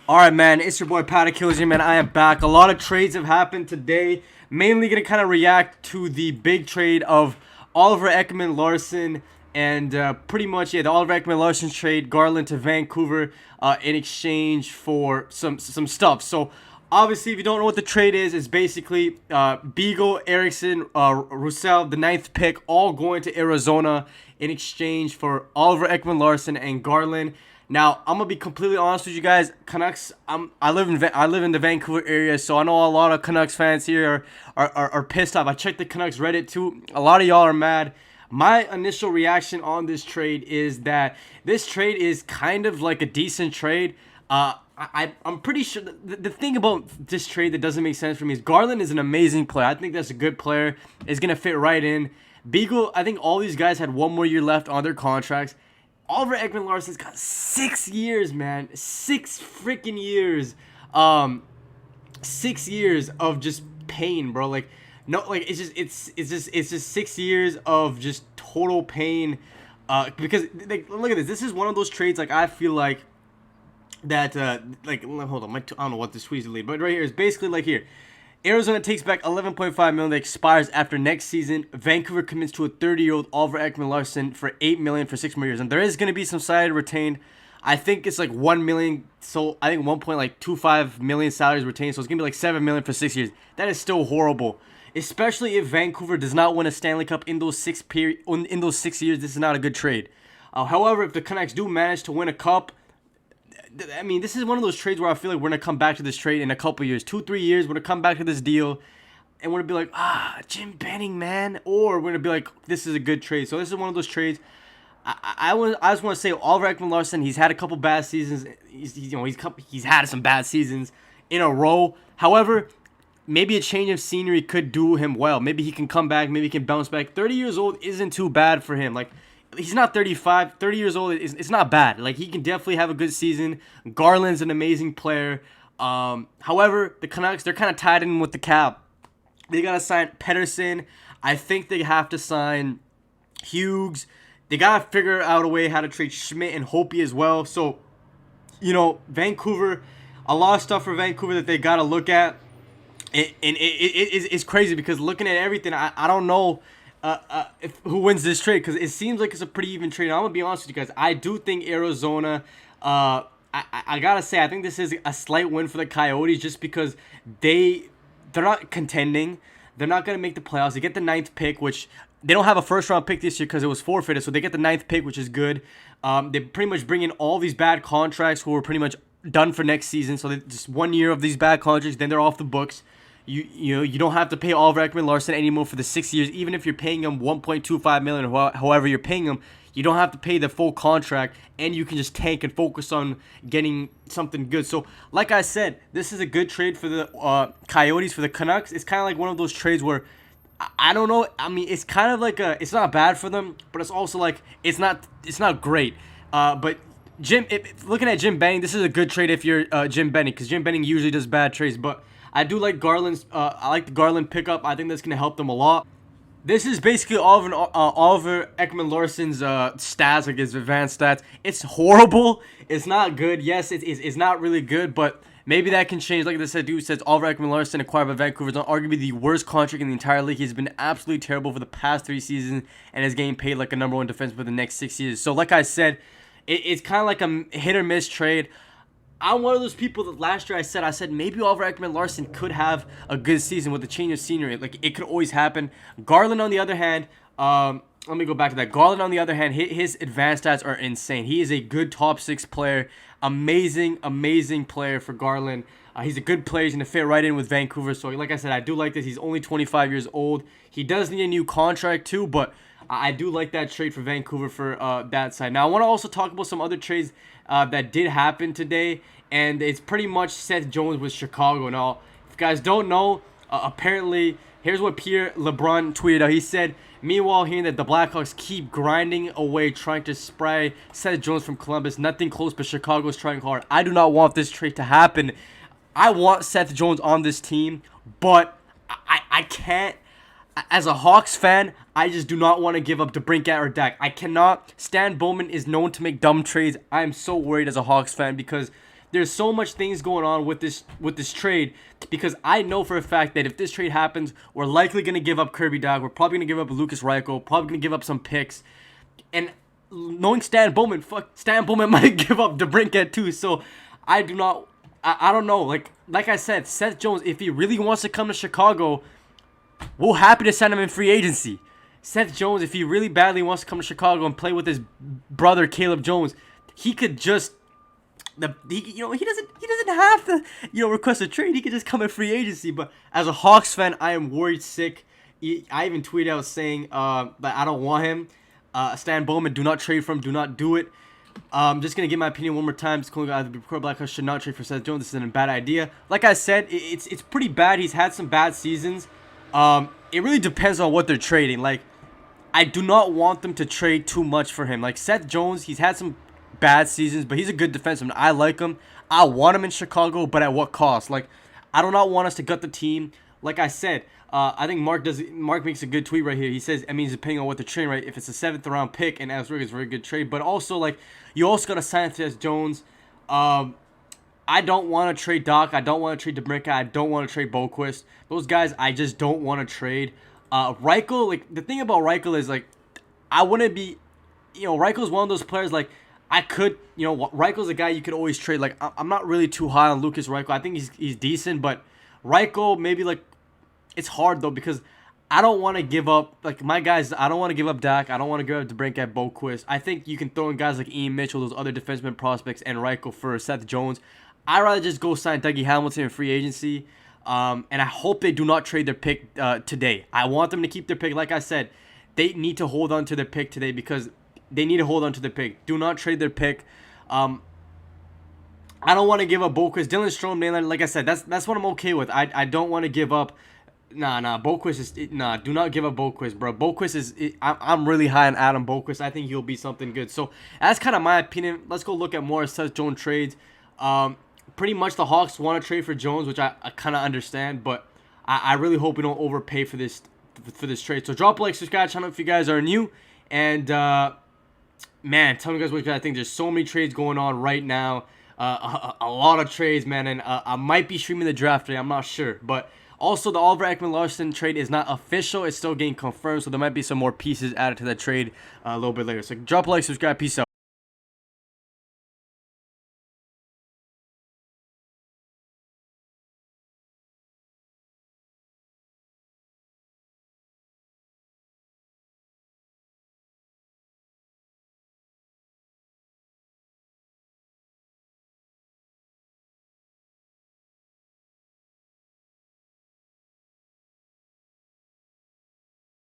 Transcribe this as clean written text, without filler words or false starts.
Alright, man, it's your boy PaddaKillz here, man. I am back. A lot of trades have happened today. Mainly going to kind of react to the big trade of Oliver Ekman-Larsson and pretty much, yeah, the Oliver Ekman-Larsson trade, Garland to Vancouver in exchange for some stuff. So, obviously, if you don't know what the trade is, it's basically Beagle, Eriksson, Roussel, the 9th pick, all going to Arizona in exchange for Oliver Ekman-Larsson and Garland. Now, I'm gonna be completely honest with you guys. Canucks. I live in the Vancouver area, so I know a lot of Canucks fans here are pissed off. I checked the Canucks Reddit too. A lot of y'all are mad. My initial reaction on this trade is that this trade is kind of like a decent trade. I'm pretty sure the thing about this trade that doesn't make sense for me is Garland is an amazing player. I think that's a good player. Is gonna fit right in. Beagle. I think all these guys had one more year left on their contracts. Oliver Ekman-Larsson's got 6 years, man. 6 freaking years. 6 years of just pain, bro. Like, no, like it's just 6 years of just total pain. Because like, look at this. This is one of those trades. Like, I feel like that. Like, hold on. I don't know what this tweet is deleted, but right here is basically like here. Arizona takes back 11.5 million that expires after next season. Vancouver commits to a 30-year-old Oliver Ekman-Larsson for 8 million for 6 more years, and there is going to be some salary retained. I think it's like 1 million. So I think 1.25 million salaries retained. So it's going to be like 7 million for 6 years. That is still horrible, especially if Vancouver does not win a Stanley Cup in those 6 years. This is not a good trade. However, if the Canucks do manage to win a cup, I mean, this is one of those trades where I feel like we're going to come back to this trade in a couple years. 2-3 years, we're going to come back to this deal. And we're going to be like, Jim Benning, man. Or we're going to be like, this is a good trade. So this is one of those trades. I just want to say, Oliver Ekman-Larsson, he's had a couple bad seasons. He's had some bad seasons in a row. However, maybe a change of scenery could do him well. Maybe he can come back. Maybe he can bounce back. 30 years old isn't too bad for him. Like, he's not 35. 30 years old, it's not bad. Like, he can definitely have a good season. Garland's an amazing player. However, the Canucks, they're kind of tied in with the cap. They got to sign Pettersson. I think they have to sign Hughes. They got to figure out a way how to trade Schmidt and Hopi as well. So, Vancouver, a lot of stuff for Vancouver that they got to look at. It's crazy because looking at everything, I don't know who wins this trade, because it seems like it's a pretty even trade. I'm gonna be honest with you guys. I do think Arizona. I gotta say, I think this is a slight win for the Coyotes, just because they're not contending. They're not gonna make the playoffs. They get the 9th pick, which they don't have a first round pick this year because it was forfeited. So they get the 9th pick, which is good. They pretty much bring in all these bad contracts who are pretty much done for next season. So they just 1 year of these bad contracts, then they're off the books. You don't have to pay Oliver Ekman-Larsson anymore for the 6 years, even if you're paying him 1.25 million, however you're paying him. You don't have to pay the full contract, and you can just tank and focus on getting something good. So, like I said, this is a good trade for the Coyotes. For the Canucks, it's kind of like one of those trades where I don't know. I mean, it's kind of like it's not bad for them, but it's also like it's not great. But looking at Jim Benning, this is a good trade if you're Jim Benning, because Jim Benning usually does bad trades, but I do like Garland's. I like the Garland pickup. I think that's gonna help them a lot. This is basically Oliver Ekman-Larsson's stats, like his advanced stats. It's horrible. It's not good. Yes, it's not really good, but maybe that can change. Like I said, dude says Oliver Ekman-Larsson acquired by Vancouver is arguably the worst contract in the entire league. He's been absolutely terrible for the past 3 seasons and is getting paid like a #1 defenseman for the next 6 years. So, like I said, it's kind of like a hit or miss trade. I'm one of those people that last year I said maybe Oliver Ekman-Larsson could have a good season with a change of scenery. Like, it could always happen. Garland, on the other hand, let me go back to that. Garland, on the other hand, his advanced stats are insane. He is a good top 6 player. Amazing player for Garland. He's a good player. He's going to fit right in with Vancouver. So, like I said, I do like this. He's only 25 years old. He does need a new contract too, but I do like that trade for Vancouver for that side. Now, I want to also talk about some other trades that did happen today, and it's pretty much Seth Jones with Chicago. Now, if you guys don't know, apparently, here's what Pierre LeBrun tweeted out. He said, meanwhile, hearing that the Blackhawks keep grinding away, trying to spray Seth Jones from Columbus, nothing close, but Chicago's trying hard. I do not want this trade to happen. I want Seth Jones on this team, but I can't. As a Hawks fan, I just do not want to give up DeBrincat or Dak. I cannot. Stan Bowman is known to make dumb trades. I am so worried as a Hawks fan because there's so much things going on with this trade, because I know for a fact that if this trade happens, we're likely gonna give up Kirby Dog. We're probably gonna give up Lucas Reichel. Probably gonna give up some picks, and knowing Stan Bowman, Stan Bowman might give up DeBrincat too. So I do not. I don't know. Like I said, Seth Jones, if he really wants to come to Chicago, we're happy to sign him in free agency. Seth Jones, if he really badly wants to come to Chicago and play with his brother Caleb Jones, he could just he doesn't have to request a trade. He could just come in free agency. But as a Hawks fan, I am worried sick. I even tweeted out saying that I don't want him. Stan Bowman, do not trade for him. Do not do it. I'm just going to give my opinion one more time. It's cool. The Blackhawks should not trade for Seth Jones. This is a bad idea. Like I said, it's pretty bad. He's had some bad seasons. It really depends on what they're trading. Like, I do not want them to trade too much for him. Like, Seth Jones, he's had some bad seasons, but he's a good defenseman. I like him. I want him in Chicago, but at what cost? Like, I do not want us to gut the team. Like I said, I think Mark makes a good tweet right here. He says, I mean, depending on what they're trading, right? If it's a 7th round pick, and Alex Rodriguez is a very good trade, but also, like, you also got to sign Seth Jones. I don't want to trade Doc. I don't want to trade DeBrincat. I don't want to trade Boquist. Those guys, I just don't want to trade. Reichel, like, the thing about Reichel is, like, I wouldn't be, Reichel's one of those players, like, I could, Reichel's a guy you could always trade. Like, I'm not really too high on Lucas Reichel. I think he's decent, but Reichel, maybe, like, it's hard, though, because I don't want to give up, like, my guys, I don't want to give up Dak. I don't want to give up DeBrincat, Boquist. I think you can throw in guys like Ian Mitchell, those other defenseman prospects, and Reichel for Seth Jones. I'd rather just go sign Dougie Hamilton in free agency. And I hope they do not trade their pick today. I want them to keep their pick. Like I said, they need to hold on to their pick today, because they need to hold on to their pick. Do not trade their pick. I don't want to give up Boquist. Dylan Strome, like I said, that's what I'm okay with. I don't want to give up. Boquist is do not give up Boquist, bro. Boquist is I'm really high on Adam Boquist. I think he'll be something good. So that's kind of my opinion. Let's go look at more Seth Jones trades. Pretty much the Hawks want to trade for Jones, which I kind of understand, but I really hope we don't overpay for this trade. So drop a like, subscribe to the channel if you guys are new, and man, tell me guys what you guys think. There's so many trades going on right now, a lot of trades, man, and I might be streaming the draft today. I'm not sure, but also the Oliver Ekman-Larsson trade is not official. It's still getting confirmed, so there might be some more pieces added to that trade a little bit later. So drop a like, subscribe, peace out.